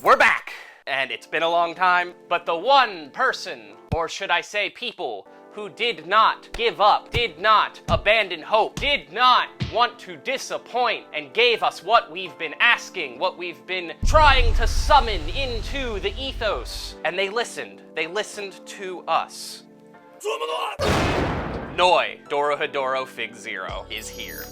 We're back! And it's been a long time, but the one person, or should I say people, who did not give up, did not abandon hope, did not want to disappoint, and gave us what we've been asking, what we've been trying to summon into the ethos. And they listened to us. Noi, Dorohedoro FigZero, is here.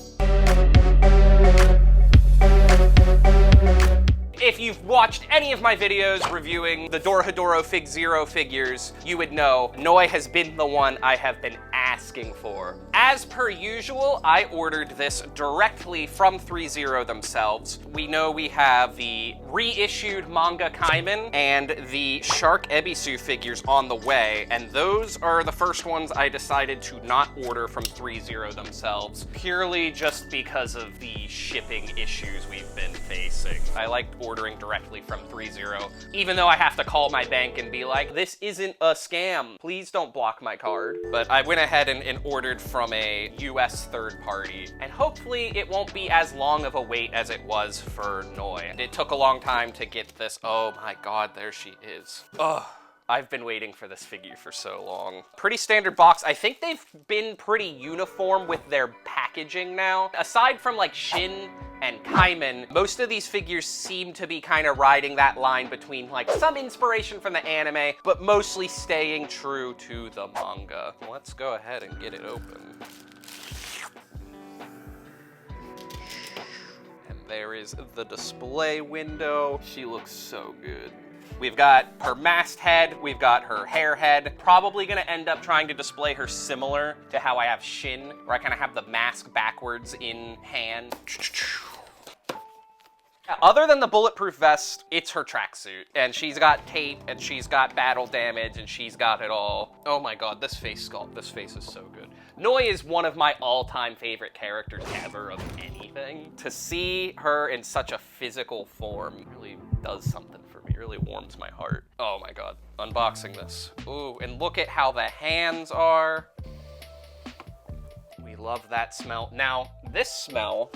If you've watched any of my videos reviewing the Dorohedoro FigZero figures, you would know Noi has been the one I have been asking for. As per usual, I ordered this directly from ThreeZero themselves. We know we have the reissued manga Kaiman and the Shark Ebisu figures on the way, and those are the first ones I decided to not order from ThreeZero themselves, purely just because of the shipping issues we've been facing. I liked ordering directly from ThreeZero, even though I have to call my bank and be like, this isn't a scam. Please don't block my card. But I went ahead and ordered from a US third party, and hopefully it won't be as long of a wait as it was for Noi. It took a long time to get this. Oh my God, there she is. Ugh. I've been waiting for this figure for so long. Pretty standard box. I think they've been pretty uniform with their packaging now. Aside from like Shin and Kaiman, most of these figures seem to be kind of riding that line between like some inspiration from the anime, but mostly staying true to the manga. Let's go ahead and get it open. And there is the display window. She looks so good. We've got her masthead, we've got her hair head. Probably gonna end up trying to display her similar to how I have Shin, where I kind of have the mask backwards in hand. Other than the bulletproof vest, it's her tracksuit. And she's got tape, and she's got battle damage, and she's got it all. Oh my God, this face sculpt, this face is so good. Noi is one of my all-time favorite characters ever of anything. To see her in such a physical form really does something for me, really warms my heart. Oh my God, unboxing this. Ooh, and look at how the hands are. We love that smell. Now, this smell,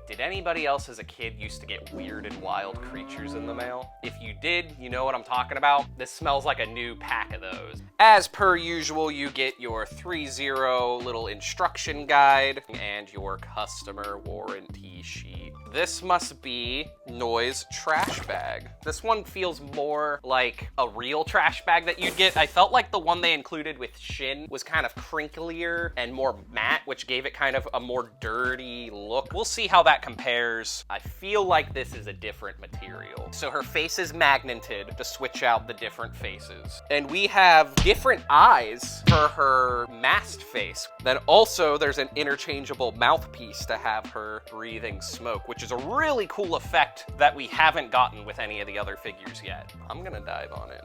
did anybody else as a kid used to get weird and wild creatures in the mail? If you did, you know what I'm talking about. This smells like a new pack of those. As per usual, you get your ThreeZero little instruction guide and your customer warranty sheet. This must be Noi's trash bag. This one feels more like a real trash bag that you'd get. I felt like the one they included with Shin was kind of crinklier and more matte, which gave it kind of a more dirty look. We'll see how that compares. I feel like this is a different material. So her face is magneted to switch out the different faces. And we have different eyes for her masked face. Then also there's an interchangeable mouthpiece to have her breathing smoke, which is a really cool effect that we haven't gotten with any of the other figures yet. I'm gonna dive on in.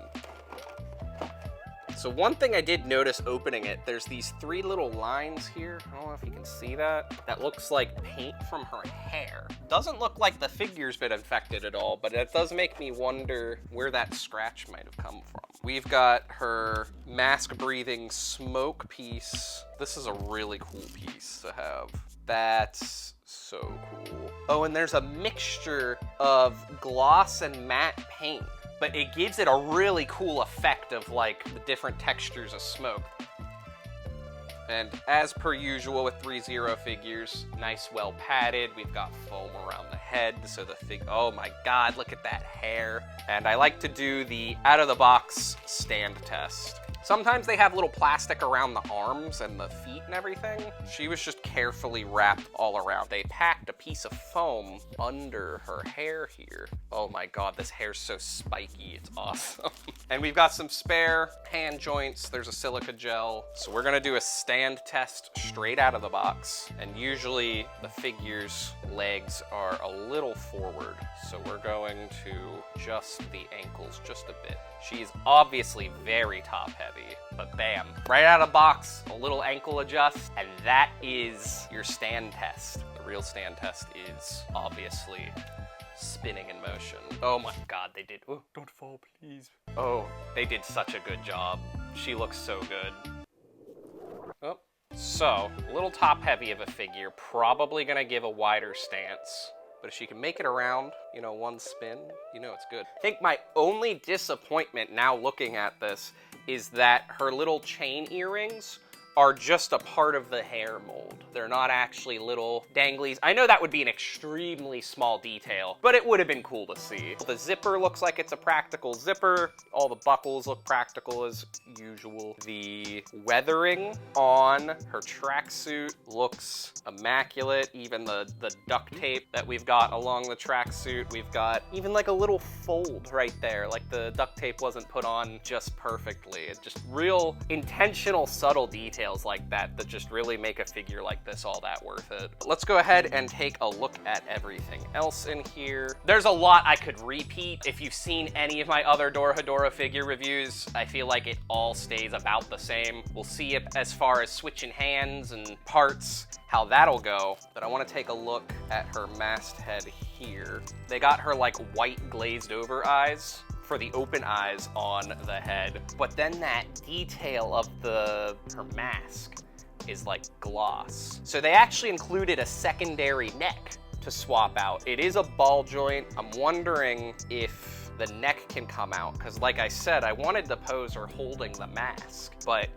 So one thing I did notice opening it, there's these three little lines here. I don't know if you can see that. That looks like paint from her hair. Doesn't look like the figure's been infected at all, but it does make me wonder where that scratch might have come from. We've got her mask breathing smoke piece. This is a really cool piece to have. That's so cool. Oh, and there's a mixture of gloss and matte paint, but it gives it a really cool effect of like the different textures of smoke. And as per usual with ThreeZero figures, nice, well padded. We've got foam around the head, so the oh my God, look at that hair. And I like to do the out of the box stand test. Sometimes they have little plastic around the arms and the feet and everything. She was just carefully wrapped all around. They packed a piece of foam under her hair here. Oh my God, this hair's so spiky, it's awesome. And we've got some spare hand joints. There's a silica gel. So we're gonna do a stand test straight out of the box. And usually the figure's legs are a little forward. So we're going to adjust the ankles just a bit. She's obviously very top heavy, but bam, right out of box, a little ankle adjust, and that is your stand test. The real stand test is obviously spinning in motion. Oh my God, they did, oh, don't fall, please. Oh, they did such a good job. She looks so good. Oh, so, a little top heavy of a figure, probably gonna give a wider stance. But if she can make it around, you know, one spin, you know it's good. I think my only disappointment now looking at this is that her little chain earrings are just a part of the hair mold. They're not actually little danglies. I know that would be an extremely small detail, but it would have been cool to see. The zipper looks like it's a practical zipper. All the buckles look practical as usual. The weathering on her tracksuit looks immaculate. Even the duct tape that we've got along the tracksuit, we've got even like a little fold right there. Like the duct tape wasn't put on just perfectly. It's just real intentional, subtle details like that just really make a figure like this all that worth it. Let's go ahead and take a look at everything else in here. There's a lot I could repeat. If you've seen any of my other Dorohedoro figure reviews, I feel like it all stays about the same. We'll see if, as far as switching hands and parts, how that'll go. But I want to take a look at her masthead here. They got her like white glazed over eyes for the open eyes on the head. But then that detail of her mask is like gloss. So they actually included a secondary neck to swap out. It is a ball joint. I'm wondering if the neck can come out, because like I said, I wanted to pose her holding the mask, but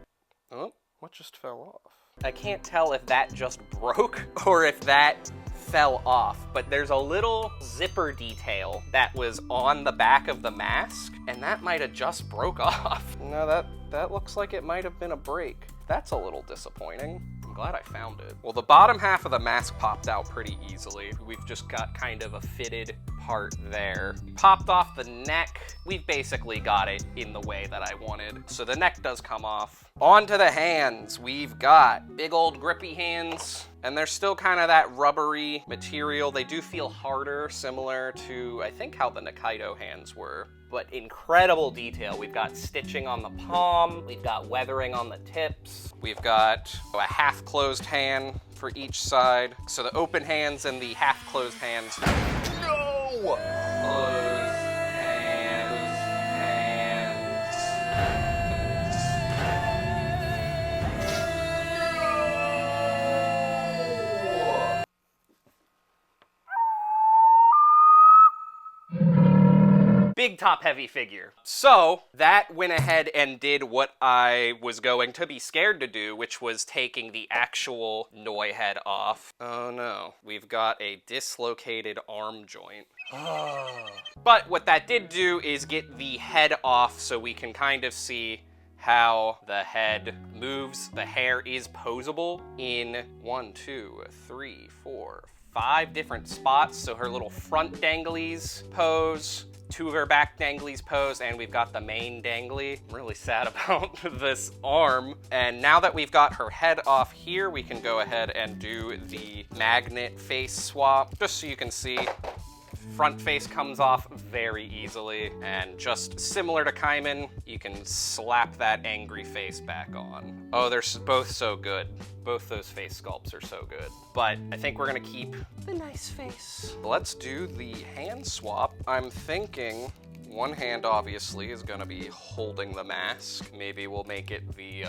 oh, what just fell off? I can't tell if that just broke or if that fell off, but there's a little zipper detail that was on the back of the mask, and that might have just broke off. No, that looks like it might have been a break. That's a little disappointing. I'm glad I found it. Well, the bottom half of the mask popped out pretty easily. We've just got kind of a fitted part there. Popped off the neck. We've basically got it in the way that I wanted. So the neck does come off. On to the hands. We've got big old grippy hands, and they're still kind of that rubbery material. They do feel harder, similar to, I think, how the Nikaido hands were. But incredible detail. We've got stitching on the palm. We've got weathering on the tips. We've got a half-closed hand for each side. So the open hands and the half-closed hands. No! Closed hands. Big top heavy figure. So that went ahead and did what I was going to be scared to do, which was taking the actual Noi head off. Oh no, we've got a dislocated arm joint. But what that did do is get the head off so we can kind of see how the head moves. The hair is posable in 1, 2, 3, 4, 5 different spots. So her little front danglies pose, 2 of her back danglies pose, and we've got the main dangly. I'm really sad about this arm. And now that we've got her head off here, we can go ahead and do the magnet face swap, just so you can see. Front face comes off very easily, and just similar to Kaiman, you can slap that angry face back on. Oh, they're both so good. Both those face sculpts are so good. But I think we're gonna keep the nice face. Let's do the hand swap. I'm thinking one hand obviously is gonna be holding the mask. Maybe we'll make it the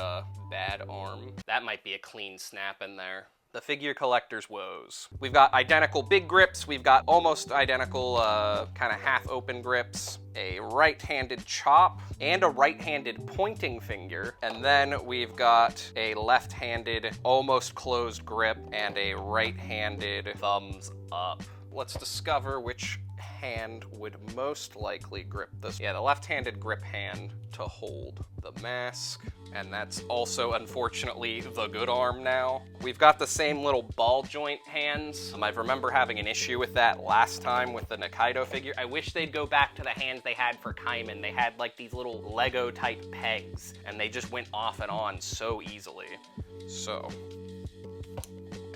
bad arm. That might be a clean snap in there. The figure collector's woes. We've got identical big grips, we've got almost identical kind of half open grips, a right-handed chop, and a right-handed pointing finger, and then we've got a left-handed almost closed grip and a right-handed thumbs up. Let's discover which hand would most likely grip this. Yeah, the left-handed grip hand to hold the mask. And that's also, unfortunately, the good arm now. We've got the same little ball joint hands. I remember having an issue with that last time with the Nikaido figure. I wish they'd go back to the hands they had for Kaiman. They had like these little Lego-type pegs, and they just went off and on so easily. So,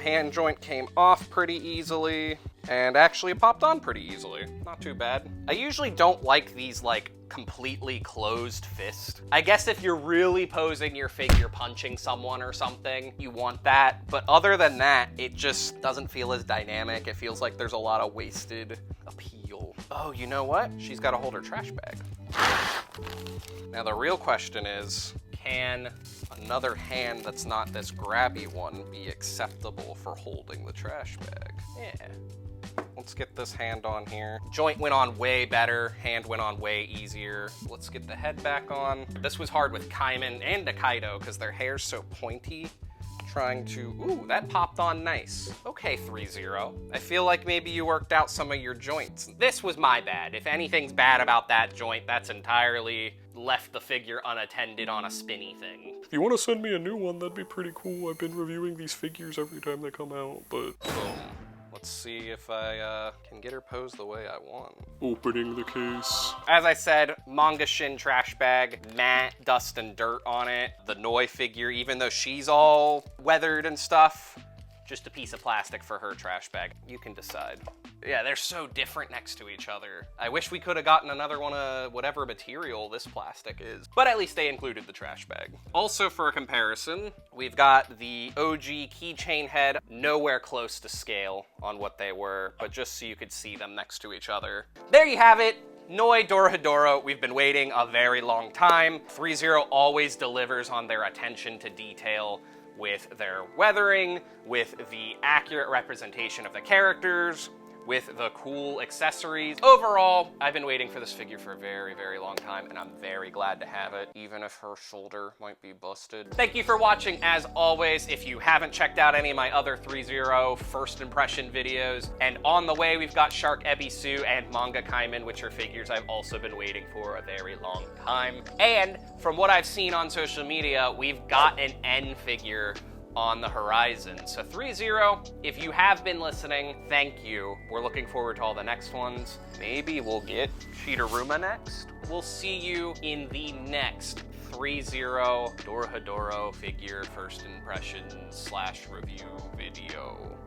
hand joint came off pretty easily, and actually it popped on pretty easily. Not too bad. I usually don't like these like completely closed fist. I guess if you're really posing your figure punching someone or something, you want that. But other than that, it just doesn't feel as dynamic. It feels like there's a lot of wasted appeal. Oh, you know what? She's got to hold her trash bag. Now the real question is, can another hand that's not this grabby one be acceptable for holding the trash bag? Yeah. Let's get this hand on here. Joint went on way better. Hand went on way easier. Let's get the head back on. This was hard with Kaiman and Nikaido because their hair's so pointy. Trying to, ooh, that popped on nice. Okay, ThreeZero. I feel like maybe you worked out some of your joints. This was my bad. If anything's bad about that joint, that's entirely left the figure unattended on a spinny thing. If you want to send me a new one, that'd be pretty cool. I've been reviewing these figures every time they come out, but... Boom. Let's see if I can get her posed the way I want. Opening the case. As I said, manga shin trash bag, matte dust and dirt on it. The Noi figure, even though she's all weathered and stuff, just a piece of plastic for her trash bag. You can decide. Yeah, they're so different next to each other. I wish we could have gotten another one of whatever material this plastic is, but at least they included the trash bag. Also for a comparison, we've got the OG keychain head, nowhere close to scale on what they were, but just so you could see them next to each other. There you have it. Noi Dorohedoro, we've been waiting a very long time. ThreeZero always delivers on their attention to detail with their weathering, with the accurate representation of the characters, with the cool accessories. Overall, I've been waiting for this figure for a very, very long time, and I'm very glad to have it, even if her shoulder might be busted. Thank you for watching, as always. If you haven't checked out any of my other ThreeZero first impression videos, and on the way, we've got Shark Ebisu and Manga Kaiman, which are figures I've also been waiting for a very long time. And from what I've seen on social media, we've got an N figure on the horizon. So ThreeZero, if you have been listening, thank you. We're looking forward to all the next ones. Maybe we'll get Shidaruma next. We'll see you in the next ThreeZero Dorohedoro figure first impression / review video.